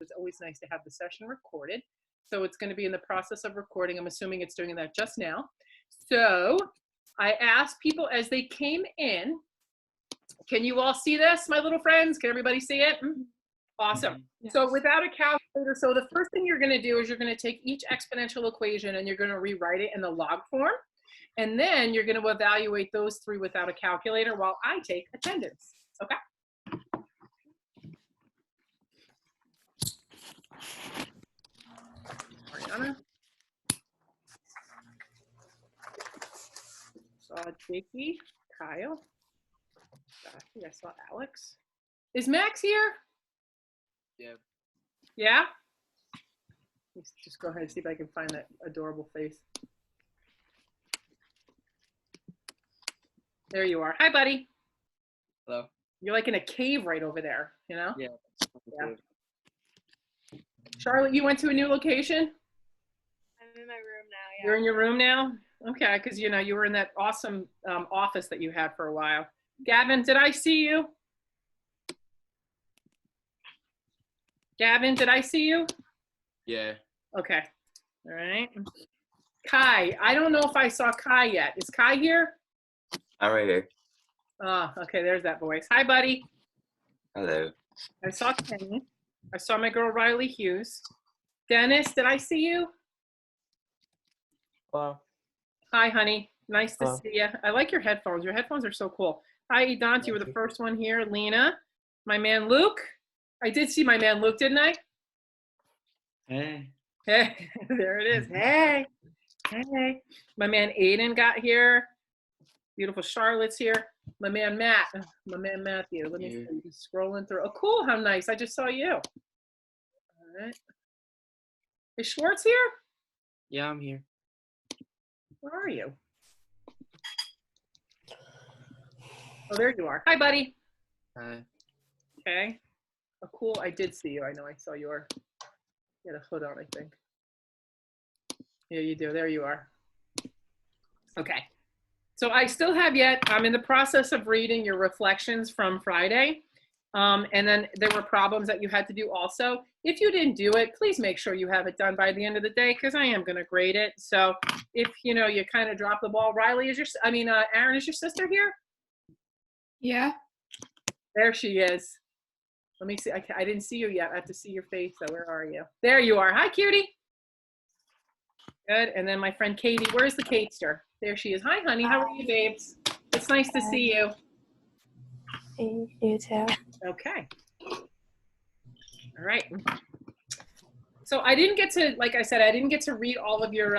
it's always nice to have the session recorded. So it's going to be in the process of recording. I'm assuming it's doing that just now. So I asked people as they came in, can you all see this, my little friends? Can everybody see it? Awesome. Yes. So without a calculator, so the first thing you're going to do is you're going to take each exponential equation and you're going to rewrite it in the log form. And then you're going to evaluate those three without a calculator while I take attendance. Okay? Mariana. Saw Jakey, Kyle. I saw Alex. Is Max here? Yeah. Yeah? Let's just go ahead and see if I can find that adorable face. There you are. Hi, buddy. Hello. You're like in a cave right over there, you know? Yeah. Yeah. Charlotte, you went to a new location? I'm in my room now, yeah. You're in your room now? Okay, because you know you were in that awesome office that you had for a while. Gavin, did I see you? Gavin, did I see you? Yeah. Okay. All right. Kai, I don't know if I saw Kai yet. Is Kai here? I'm right here. Oh, okay, there's that voice. Hi, buddy. Hello. I saw Kenny. I saw my girl Riley Hughes. Dennis, did I see you? Hello. Hi, honey. Nice to Hello. see you. I like your headphones. Your headphones are so cool. Hi, Edont. You were the first one here. Lena. My man Luke. I did see my man Luke, didn't I? Hey. Hey, there it is. Hey. Hey. My man Aiden got here. Beautiful Charlotte's here. My man Matt. My man Matthew. Let me see. Just scrolling through. Oh, cool. How nice. I just saw you. All right. Is Schwartz here? Yeah, I'm here. Where are you? Oh, there you are. Hi, buddy. Hi. Okay. Oh, cool. I did see you. I know I saw you had a hood on, I think. Yeah, you do. There you are. Okay. So I still have yet, I'm in the process of reading your reflections from Friday. And then there were problems that you had to do also. If you didn't do it, please make sure you have it done by the end of the day because I am going to grade it. So if, you know, you kind of drop the ball, Riley, Aaron, is your sister here? Yeah. There she is. Let me see. I didn't see you yet. I have to see your face. So where are you? There you are. Hi, cutie. Good. And then my friend Katie. Where's the Katester? There she is. Hi, honey. How are you, babes? It's nice to see you. You too. Okay. All right. So I didn't get to, like I said, I didn't get to read all of your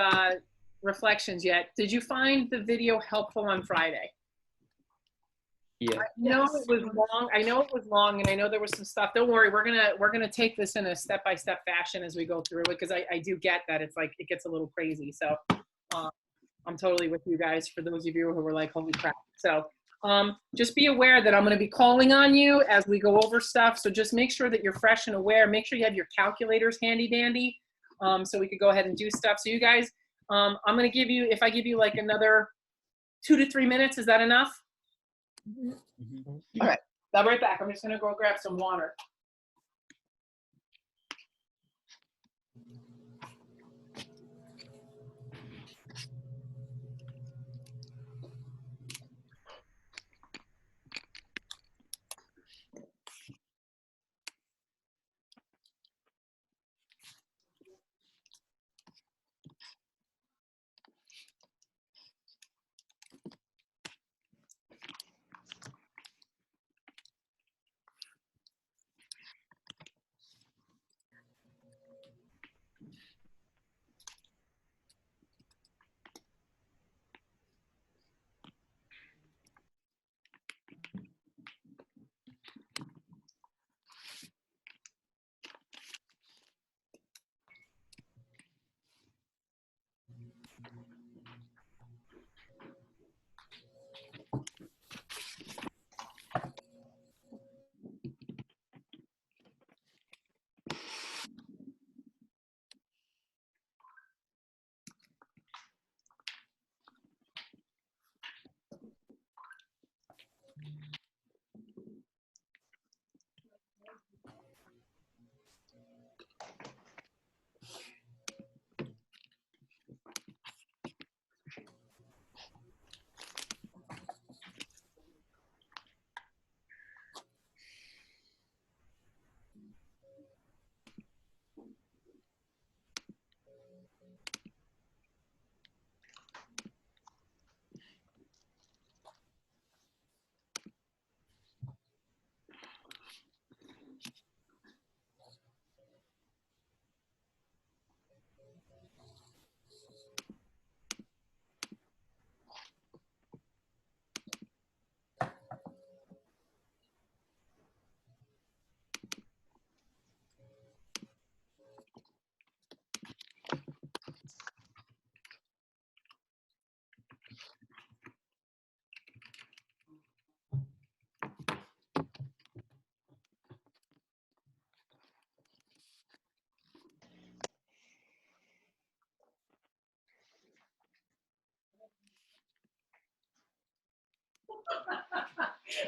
reflections yet. Did you find the video helpful on Friday? Yeah. I know it was long. I know it was long, and I know there was some stuff. Don't worry, we're gonna take this in a step-by-step fashion as we go through it because I do get that it's like it gets a little crazy. So I'm totally with you guys. For those of you who were like, "Holy crap!" So just be aware that I'm going to be calling on you as we go over stuff. So just make sure that you're fresh and aware. Make sure you have your calculators handy dandy, so we could go ahead and do stuff. So you guys, I'm going to give you, if I give you like another 2 to 3 minutes, is that enough? Mm-hmm. All right, I'll be right back. I'm just going to go grab some water.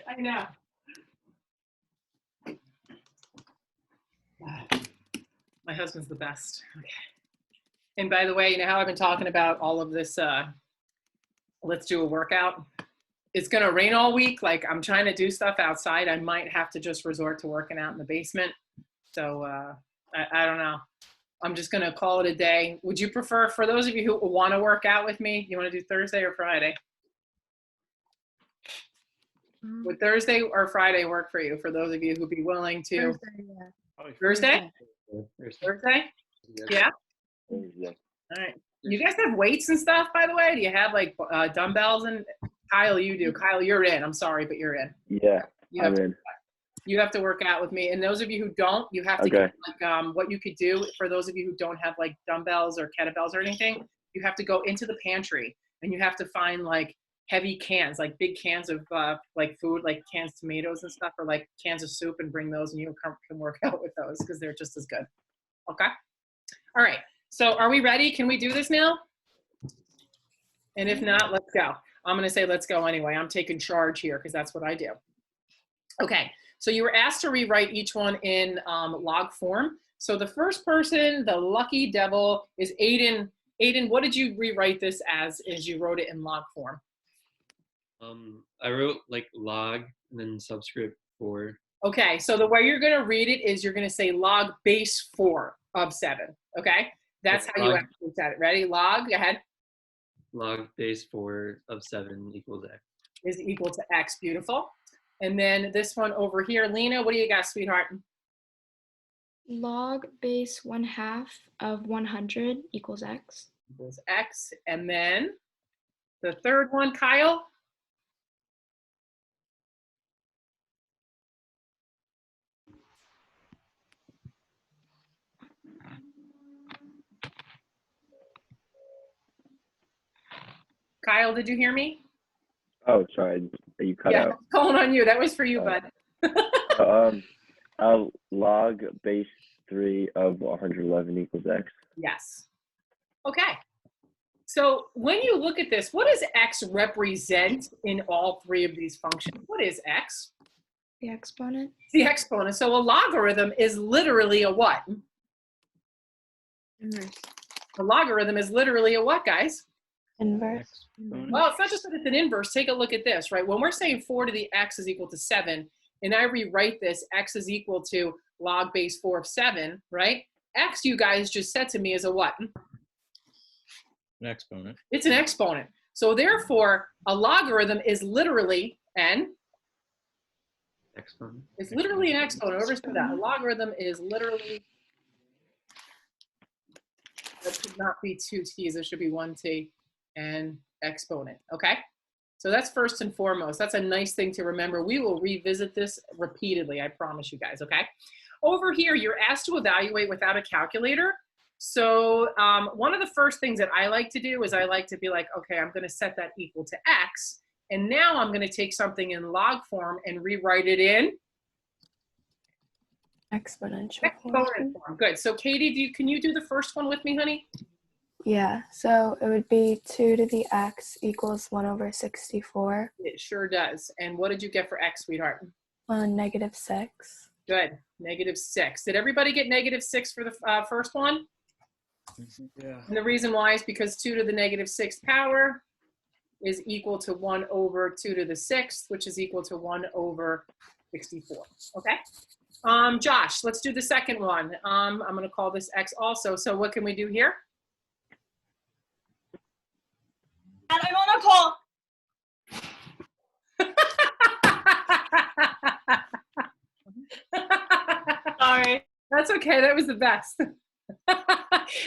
I know. My husband's the best. Okay. And by the way, you know how I've been talking about all of this, let's do a workout? It's going to rain all week. Like, I'm trying to do stuff outside. I might have to just resort to working out in the basement. So I don't know. I'm just going to call it a day. Would you prefer, for those of you who want to work out with me, you want to do Thursday or Friday? Would Thursday or Friday work for you, for those of you who'd be willing to? Thursday, yeah. Thursday? Thursday. Thursday? Yeah? Yeah. All right. You guys have weights and stuff, by the way? Do you have like dumbbells? And Kyle, you do. Kyle, you're in. I'm sorry, but you're in. Yeah, You have, I'm to, in. you have to work out with me. And those of you who don't, you have to Okay. get like what you could do for those of you who don't have like dumbbells or kettlebells or anything. You have to go into the pantry and you have to find like heavy cans, like big cans of like food, like cans of tomatoes and stuff, or like cans of soup, and bring those, and you can work out with those because they're just as good. Okay. All right. So are we ready? Can we do this now? And if not, let's go. I'm going to say let's go anyway. I'm taking charge here because that's what I do. Okay. So you were asked to rewrite each one in log form. So the first person, the lucky devil, is Aiden. Aiden, what did you rewrite this as you wrote it in log form? I wrote like log and then subscript 4. Okay, so the way you're going to read it is you're going to say log base 4 of 7. Okay, that's how you actually said it. Ready? Log, go ahead. Log base 4 of 7 equals x. Is equal to x. Beautiful. And then this one over here, Lena, what do you got, sweetheart? Log base 1/2 of 100 equals x. Equals x. And then the third one, Kyle. Kyle, did you hear me? Oh, sorry, you cut Yeah, out. calling on you. That was for you, bud. Log base 3 of 111 equals x. Yes. Okay. So when you look at this, what does x represent in all three of these functions? What is x? The exponent. The exponent. So a logarithm is literally a what? Inverse. A logarithm is literally a what, guys? Inverse. Well, it's not just that it's an inverse. Take a look at this, right? When we're saying 4 to the x is equal to 7, and I rewrite this, x is equal to log base 4 of 7, right? X, you guys just said to me, is a what? An exponent. It's an exponent. So therefore, a logarithm is literally an Exponent. It's literally an exponent. Overstand that. A logarithm is literally, that should not be 2 t's, there should be 1 t, and exponent, okay? So that's first and foremost. That's a nice thing to remember. We will revisit this repeatedly, I promise you guys, okay? Over here, you're asked to evaluate without a calculator. So one of the first things that I like to do is I like to be like, okay, I'm gonna set that equal to x, and now I'm gonna take something in log form and rewrite it in Exponential exponent form. Good. So Katie, can you do the first one with me, honey? Yeah, so it would be 2 to the x equals 1 over 64. It sure does. And what did you get for x, sweetheart? Negative 6. Good. -6. Did everybody get -6 for the first one? Yeah. And the reason why is because 2 to the -6th power is equal to 1 over 2 to the 6th, which is equal to 1 over 64. Okay. Josh, let's do the second one. I'm going to call this x also. So what can we do here? And I'm on a call. Sorry. That's okay. That was the best.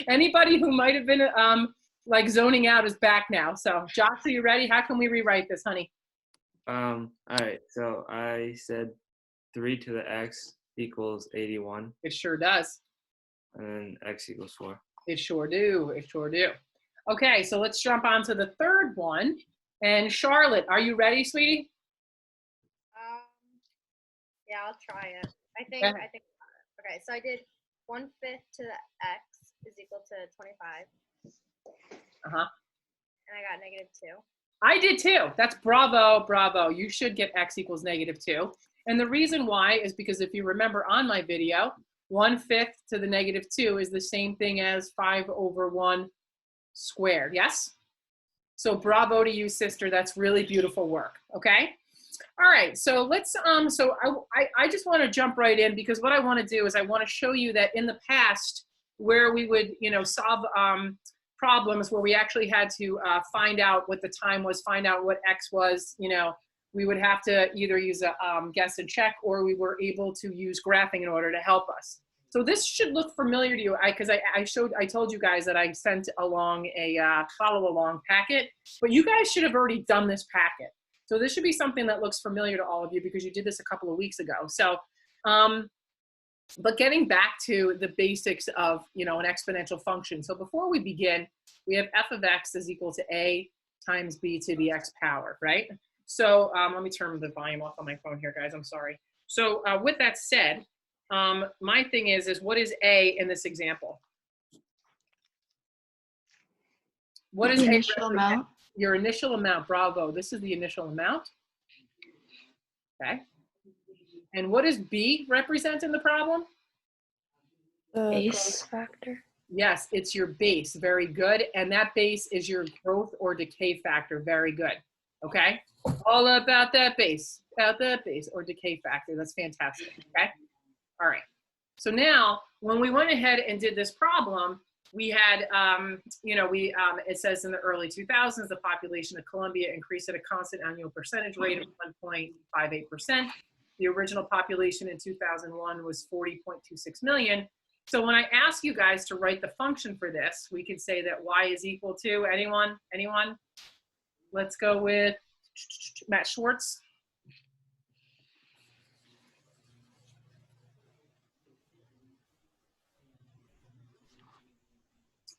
Anybody who might have been like zoning out is back now. So Josh, are you ready? How can we rewrite this, honey? All right. So I said 3 to the x equals 81, It sure does. and then x equals 4. It sure do. It sure do. Okay, so let's jump on to the third one. And Charlotte, are you ready, sweetie? Yeah, I'll try it. I think. Okay. Okay, so I did 1/5 to the x is equal to 25. Uh-huh. And I got -2. I did too. That's bravo, bravo. You should get x equals -2. And the reason why is because if you remember on my video, 1/5 to the -2 is the same thing as 5/1 squared. Yes? So bravo to you, sister. That's really beautiful work. Okay? All right. So let's, so I just want to jump right in because what I want to do is I want to show you that in the past where we would, you know, solve problems where we actually had to find out what the time was, find out what x was, you know, we would have to either use a guess and check, or we were able to use graphing in order to help us. So this should look familiar to you because I told you guys that I sent along a follow along packet, but you guys should have already done this packet. So this should be something that looks familiar to all of you because you did this a couple of weeks ago. So, but getting back to the basics of, you know, an exponential function. So before we begin, we have f of x is equal to a times b to the x power, right? So let me turn the volume off on my phone here, guys. I'm sorry. So with that said, my thing is what is a in this example? What is The a initial amount. Your initial amount, bravo. This is the initial amount. Okay. And what does B represent in the problem? The Base. growth factor. Yes, it's your base. Very good. And that base is your growth or decay factor. Very good. Okay. All about that base, or decay factor. That's fantastic. Okay. All right. So now when we went ahead and did this problem, we had, you know, it says in the early 2000s, the population of Colombia increased at a constant annual percentage rate of 1.58%. The original population in 2001 was 40.26 million. So when I ask you guys to write the function for this, we can say that y is equal to, anyone? Let's go with Matt Schwartz.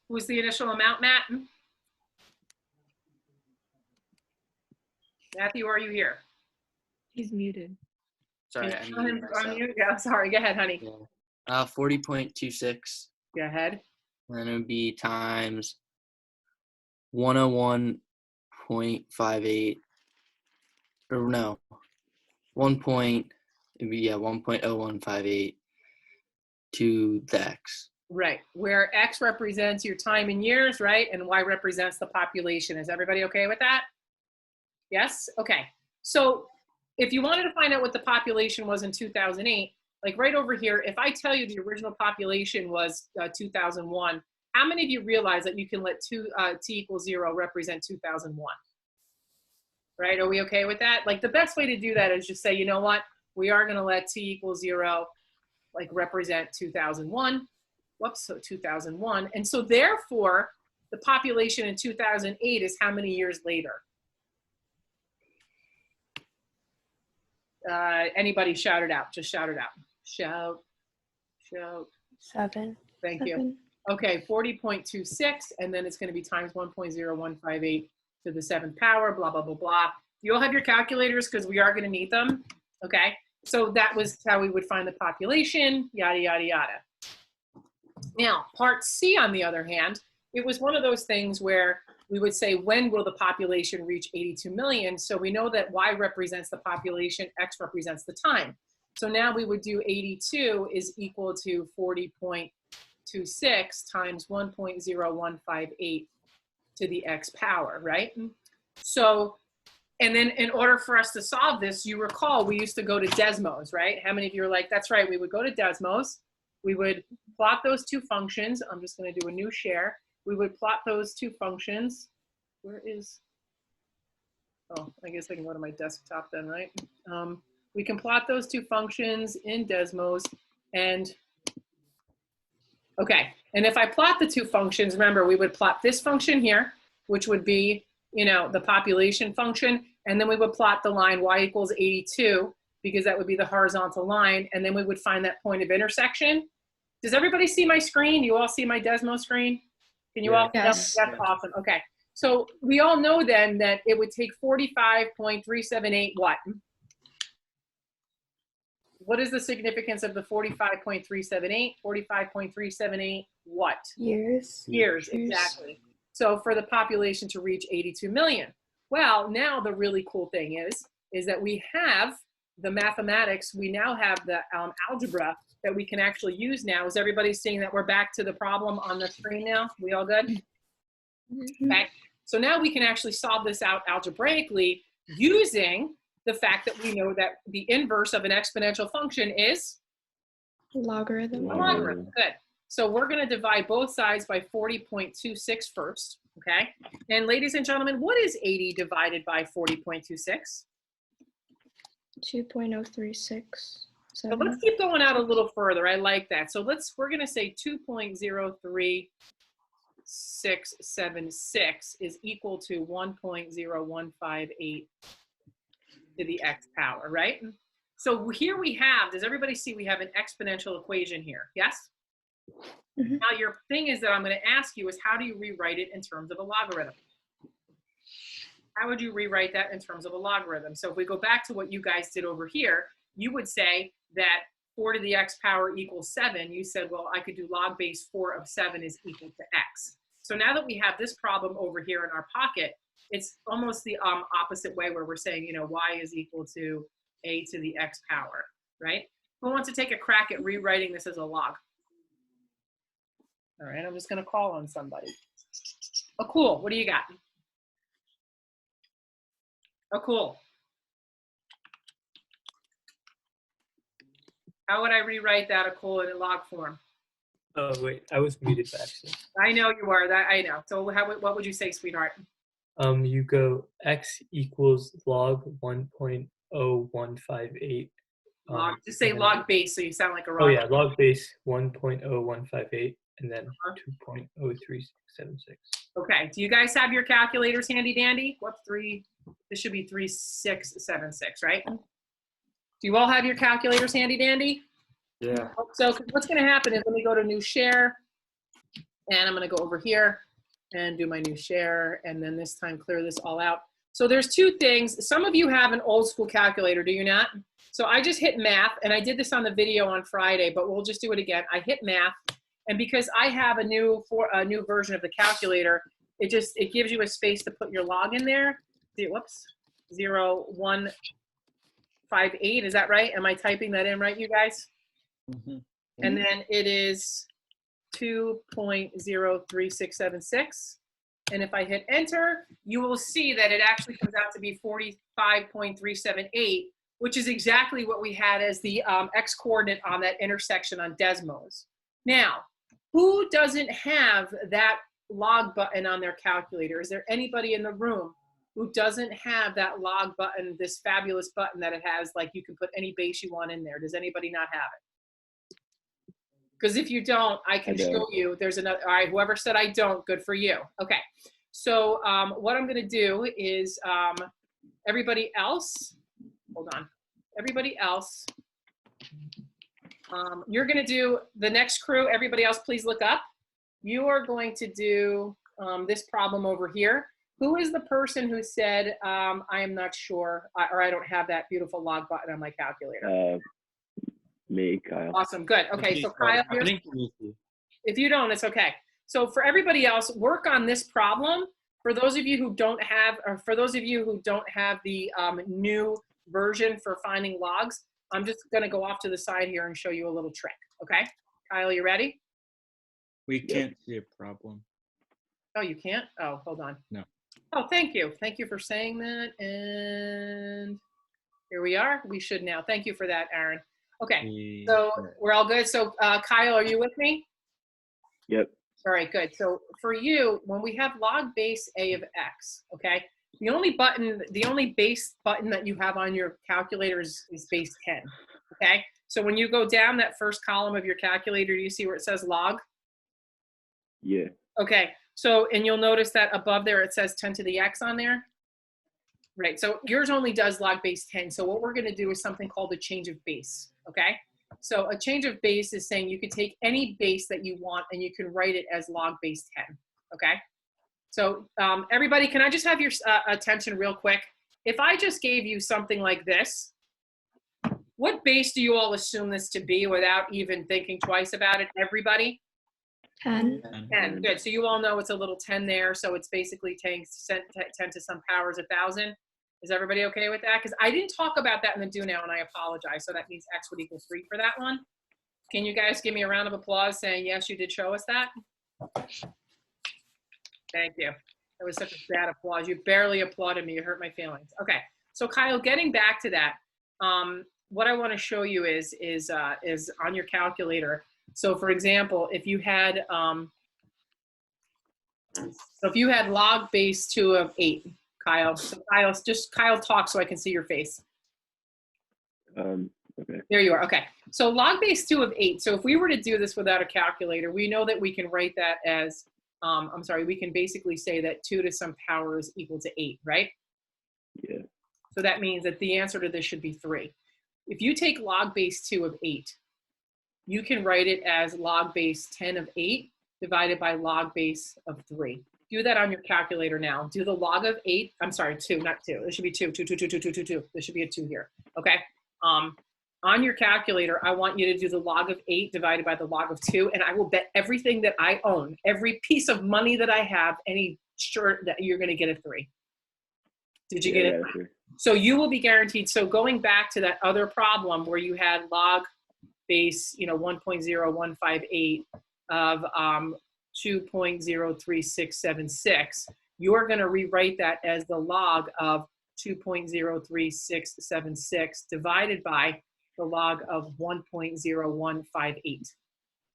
Who's the initial amount, Matt? Matthew, are you here? He's muted. Sorry, Can I you tell him muted to myself. unmute? Yeah, sorry. Go ahead, honey. Yeah. 40.26, Go ahead. and then it would be times 101.58, or no, 1.0158 to the x. Right, where X represents your time in years, right? And Y represents the population. Is everybody okay with that? Yes? Okay. So if you wanted to find out what the population was in 2008, like right over here, if I tell you the original population was 2001, how many of you realize that you can let t equals 0 represent 2001? Right, are we okay with that? Like the best way to do that is just say, you know what? We are gonna let t equals 0 like represent 2001. Whoops, so 2001. And so therefore, the population in 2008 is how many years later? Anybody shout it out, just shout it out. Shout. 7. Thank you. Okay, 40.26, and then it's gonna be times 1.0158 to the 7th power, blah, blah, blah, blah. You all have your calculators because we are gonna need them, okay? So that was how we would find the population, yada, yada, yada. Now, part C, on the other hand, it was one of those things where we would say, when will the population reach 82 million? So we know that Y represents the population, X represents the time. So now we would do 82 is equal to 40.26 times 1.0158 to the X power, right? So, and then in order for us to solve this, you recall we used to go to Desmos, right? How many of you are like, that's right, we would go to Desmos. We would plot those two functions. I'm just going to do a new share. We would plot those two functions. Where is, oh, I guess I can go to my desktop then, right? We can plot those two functions in Desmos and, okay. And if I plot the two functions, remember we would plot this function here, which would be, you know, the population function. And then we would plot the line y equals 82 because that would be the horizontal line. And then we would find that point of intersection. Does everybody see my screen? You all see my Desmos screen? Can you all? Yes. That's awesome. Okay. So we all know then that it would take 45.378 what? What is the significance of the 45.378? 45.378 what? Years. Years, exactly. So for the population to reach 82 million. Well, now the really cool thing is that we have the mathematics, we now have the algebra that we can actually use now. Is everybody seeing that we're back to the problem on the screen now? We all good? Okay, so now we can actually solve this out algebraically using the fact that we know that the inverse of an exponential function is Logarithm. a logarithm. Good. So we're going to divide both sides by 40.26 first, okay? And ladies and gentlemen, what is 80 divided by 40.26? 2.036. So let's keep going out a little further. I like that. So we're going to say 2.03676 is equal to 1.0158 to the x power, right? So here we have, does everybody see we have an exponential equation here? Yes? Mhm. Now your thing is that I'm going to ask you is how do you rewrite it in terms of a logarithm? How would you rewrite that in terms of a logarithm? So if we go back to what you guys did over here, you would say that 4 to the x power equals 7. You said, well, I could do log base 4 of 7 is equal to x. So now that we have this problem over here in our pocket, it's almost the opposite way where we're saying, you know, y is equal to a to the x power, right? Who wants to take a crack at rewriting this as a log? All right, I'm just going to call on somebody. Oh, cool. What do you got? Oh, cool. How would I rewrite that, a cool, in a log form? Oh, wait, I was muted by accident. I know you are. That I know. So what would you say, sweetheart? You go x equals log 1.0158. Log. Just say log base, so you sound like a rock. Oh yeah, log base 1.0158, and then 2.0376. Okay. Do you guys have your calculators handy dandy? What's 3? This should be 3676, right? Do you all have your calculators handy dandy? Yeah. So what's going to happen is let me go to new share, and I'm going to go over here and do my new share, and then this time clear this all out. So there's two things. Some of you have an old school calculator, do you not? So I just hit math, and I did this on the video on Friday, but we'll just do it again. I hit math, and because I have a new version of the calculator, it gives you a space to put your log in there. Whoops, 0.158. Is that right? Am I typing that in right, you guys? Mm-hmm. And then it is 2.03676. And if I hit enter, you will see that it actually comes out to be 45.378, which is exactly what we had as the x coordinate on that intersection on Desmos. Now, who doesn't have that log button on their calculator? Is there anybody in the room who doesn't have that log button, this fabulous button that it has, like you can put any base you want in there? Does anybody not have it? Because if you don't, I can show you. There's another. All right, whoever said I don't, good for you. Okay, so what I'm going to do is everybody else, hold on. Everybody else, you're going to do the next crew. Everybody else, please look up. You are going to do this problem over here. Who is the person who said, I am not sure, or I don't have that beautiful log button on my calculator? Me, Kyle. Awesome, good. Okay, so Kyle, if you don't, it's okay. So for everybody else, work on this problem. For those of you who don't have, or for those of you who don't have the new version for finding logs, I'm just gonna go off to the side here and show you a little trick, okay? Kyle, you ready? We can't see a problem. Oh, you can't? Oh, hold on. No. Oh, thank you. Thank you for saying that. And here we are. We should now. Thank you for that, Aaron. Okay, so we're all good. So Kyle, are you with me? Yep. All right, good. So for you, when we have log base a of x, okay, the only base button that you have on your calculator is base 10, okay? So when you go down that first column of your calculator, do you see where it says log? Yeah. Okay, so, and you'll notice that above there it says 10 to the x on there. Right, so yours only does log base 10. So what we're gonna do is something called a change of base, okay? So a change of base is saying you could take any base that you want and you can write it as log base 10, okay? So everybody, can I just have your attention real quick? If I just gave you something like this, what base do you all assume this to be without even thinking twice about it? Everybody? 10. 10. Good. So you all know it's a little 10 there. So it's basically 10 to some powers 1,000. Is everybody okay with that? Because I didn't talk about that in the do now, and I apologize. So that means x would equal 3 for that one. Can you guys give me a round of applause saying, yes, you did show us that? Thank you. That was such a bad applause. You barely applauded me. You hurt my feelings. Okay. So Kyle, getting back to that, what I want to show you is on your calculator. So for example, if you had log base 2 of 8, Kyle. So Kyle talk so I can see your face. Okay. There you are. Okay. So log base 2 of 8. So if we were to do this without a calculator, we know that we can write that as, we can basically say that 2 to some power is equal to 8, right? Yeah. So that means that the answer to this should be 3. If you take log base 2 of 8, you can write it as log base 10 of 8 divided by log base of 3. Do that on your calculator now. Do the log of 8. I'm sorry, 2, not 2. It should be 2. There should be a 2 here. Okay. On your calculator, I want you to do the log of 8 divided by the log of 2, and I will bet everything that I own, every piece of money that I have, any shirt, that you're going to get a 3. Did you get it? Sure. So you will be guaranteed. So going back to that other problem where you had log base, 1.0158 of 2.03676, you're going to rewrite that as the log of 2.03676 divided by the log of 1.0158.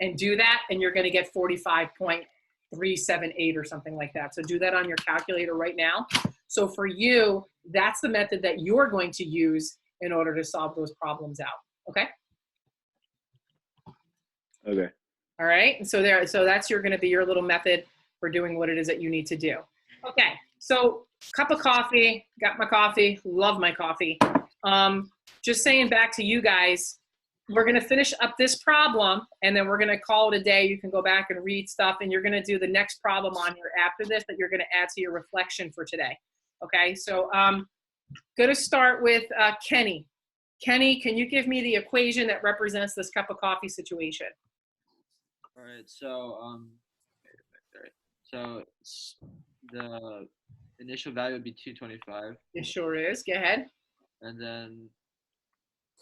And do that, and you're going to get 45.378 or something like that. So do that on your calculator right now. So for you, that's the method that you're going to use in order to solve those problems out. Okay? Okay. All right. So that's going to be your little method for doing what it is that you need to do. Okay. So cup of coffee, got my coffee, love my coffee. Just saying back to you guys, we're going to finish up this problem and then we're going to call it a day. You can go back and read stuff and you're going to do the next problem on here after this that you're going to add to your reflection for today. Okay. So going to start with Kenny. Kenny, can you give me the equation that represents this cup of coffee situation? All right, so the initial value would be 225, It sure is. Go ahead. and then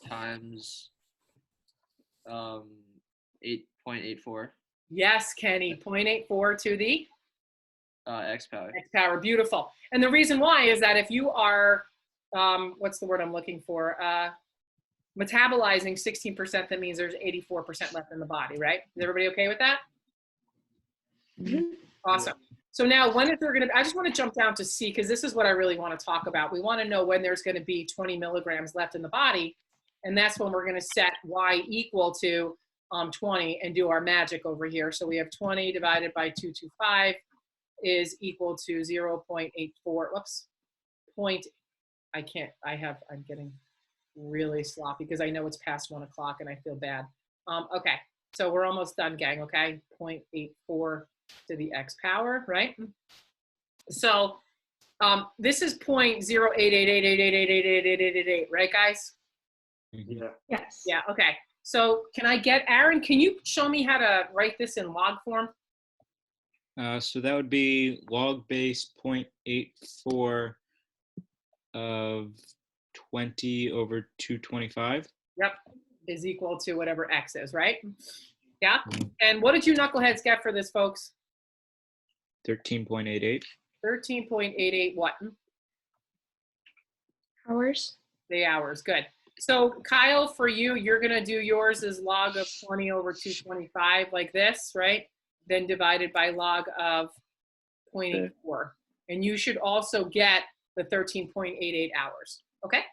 times 8.84 Yes, Kenny. 0.84 to the x power. X power. Beautiful. And the reason why is that if you are, what's the word I'm looking for? Metabolizing 16%, that means there's 84% left in the body, right? Is everybody okay with that? Mhm. Awesome. So now when is there going to be, I just want to jump down to C because this is what I really want to talk about. We want to know when there's going to be 20 milligrams left in the body. And that's when we're going to set Y equal to 20 and do our magic over here. So we have 20 divided by 225 is equal to 0.84. Whoops. I'm getting really sloppy because I know it's past 1 o'clock and I feel bad. Okay, so we're almost done, gang, okay? 0.84 to the X power, right? So this is 0.08888888888, right, guys? Yeah. Yes. Yeah, okay. So can I get, Aaron, can you show me how to write this in log form? So that would be log base 0.84 of 20 over 225. Yep, is equal to whatever X is, right? Yeah, and what did you knuckleheads get for this, folks? 13.88. 13.88 what? Hours. The hours, good. So Kyle, for you, you're gonna do yours as log of 20 over 225 like this, right? Then divided by log of 0.84. And you should also get the 13.88 hours, okay?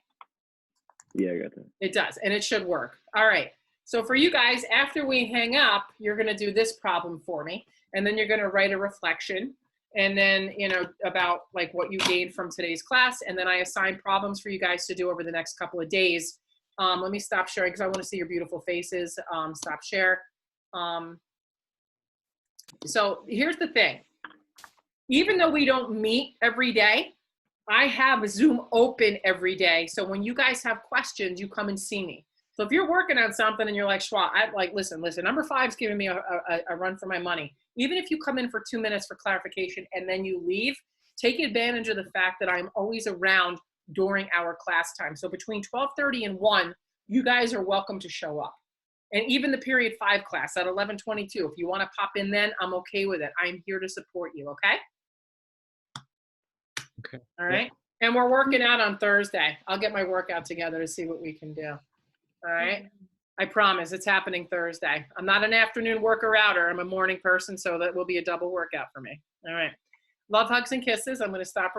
Yeah, I got that. It does, and it should work. All right, so for you guys, after we hang up, you're gonna do this problem for me, and then you're gonna write a reflection, and then, about like what you gained from today's class, and then I assign problems for you guys to do over the next couple of days. Let me stop sharing because I wanna see your beautiful faces. Stop share. So here's the thing. Even though we don't meet every day, I have Zoom open every day. So when you guys have questions, you come and see me. So if you're working on something and you're like, Schwa, listen, number 5's giving me a run for my money. Even if you come in for 2 minutes for clarification and then you leave, take advantage of the fact that I'm always around during our class time. So between 12:30 and 1, you guys are welcome to show up. And even the period 5 class at 11:22, if you want to pop in then, I'm okay with it. I'm here to support you, okay? Okay. All right. And we're working out on Thursday. I'll get my workout together to see what we can do. All right. I promise it's happening Thursday. I'm not an afternoon worker-outer. I'm a morning person, so that will be a double workout for me. All right. Love, hugs, and kisses. I'm going to stop